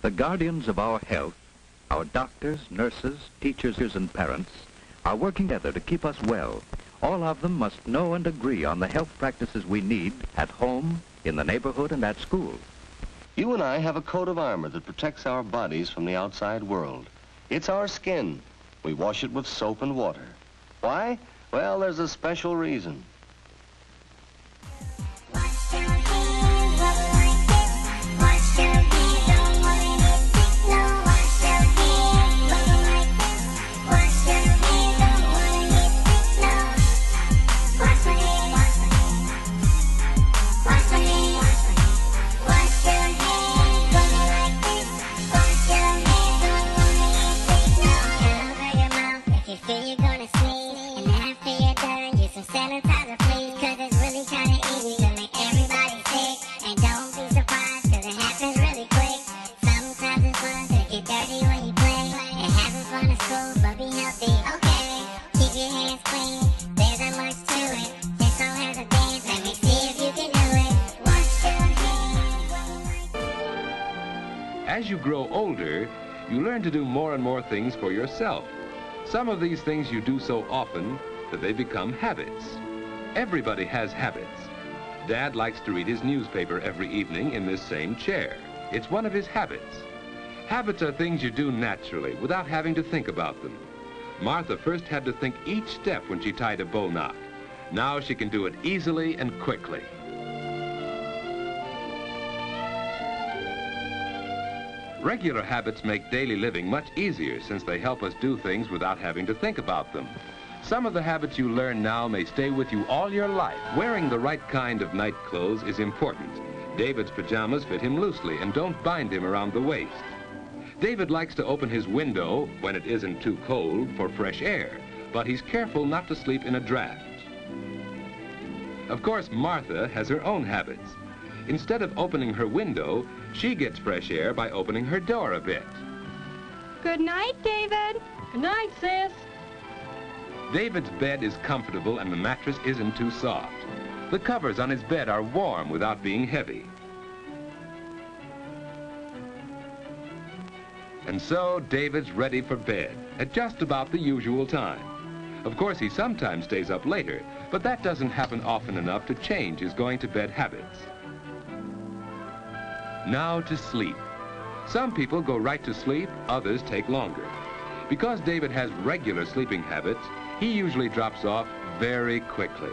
The guardians of our health, our doctors, nurses, teachers, and parents, are working together to keep us well. All of them must know and agree on the health practices we need at home, in the neighborhood, and at school. You and I have a coat of armor that protects our bodies from the outside world. It's our skin. We wash it with soap and water. Why? Well, there's a special reason. As you grow older, you learn to do more and more things for yourself. Some of these things you do so often that they become habits. Everybody has habits. Dad likes to read his newspaper every evening in this same chair. It's one of his habits. Habits are things you do naturally without having to think about them. Martha first had to think each step when she tied a bow knot. Now she can do it easily and quickly. Regular habits make daily living much easier since they help us do things without having to think about them. Some of the habits you learn now may stay with you all your life. Wearing the right kind of night clothes is important. David's pajamas fit him loosely and don't bind him around the waist. David likes to open his window when it isn't too cold for fresh air, but he's careful not to sleep in a draft. Of course, Martha has her own habits. Instead of opening her window, she gets fresh air by opening her door a bit. Good night, David. Good night, sis. David's bed is comfortable and the mattress isn't too soft. The covers on his bed are warm without being heavy. And so David's ready for bed at just about the usual time. Of course, he sometimes stays up later, but that doesn't happen often enough to change his going-to-bed habits. Now to sleep. Some people go right to sleep, others take longer. Because David has regular sleeping habits, he usually drops off very quickly.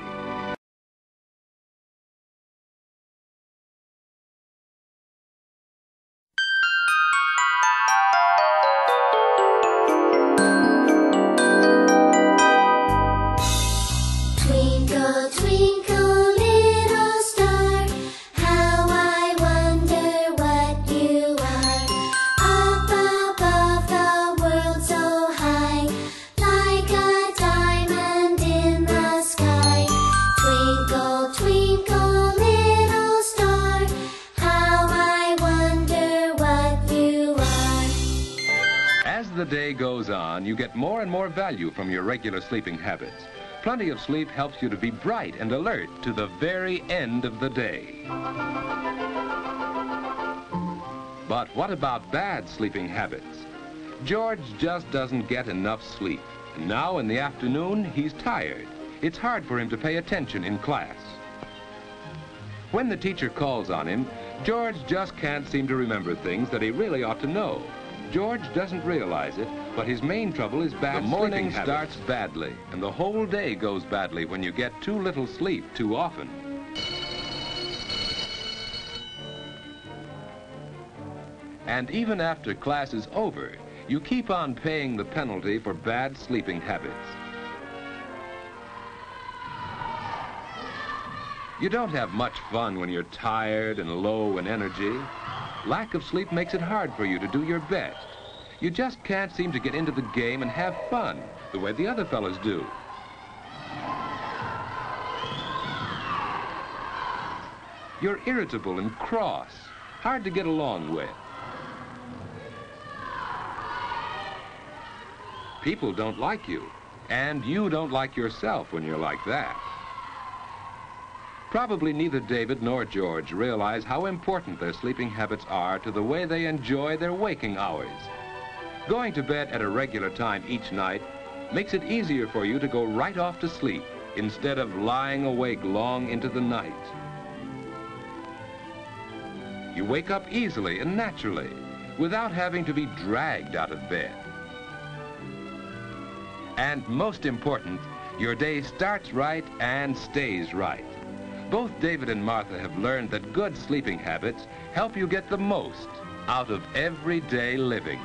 Twinkle, twinkle, little star, how I wonder what you are. Up above the world so high, like a diamond in the sky. Twinkle, twinkle, little star, how I wonder what you are. As the day goes on, you get more and more value from your regular sleeping habits. Plenty of sleep helps you to be bright and alert to the very end of the day. But what about bad sleeping habits? George just doesn't get enough sleep. And now in the afternoon, he's tired. It's hard for him to pay attention in class. When the teacher calls on him, George just can't seem to remember things that he really ought to know. George doesn't realize it, but his main trouble is bad sleeping habits. The morning starts badly, and the whole day goes badly when you get too little sleep too often. And even after class is over, you keep on paying the penalty for bad sleeping habits. You don't have much fun when you're tired and low in energy. Lack of sleep makes it hard for you to do your best. You just can't seem to get into the game and have fun the way the other fellas do. You're irritable and cross, hard to get along with. People don't like you, and you don't like yourself when you're like that. Probably neither David nor George realize how important their sleeping habits are to the way they enjoy their waking hours. Going to bed at a regular time each night makes it easier for you to go right off to sleep instead of lying awake long into the night. You wake up easily and naturally without having to be dragged out of bed. And most important, your day starts right and stays right. Both David and Martha have learned that good sleeping habits help you get the most out of everyday living.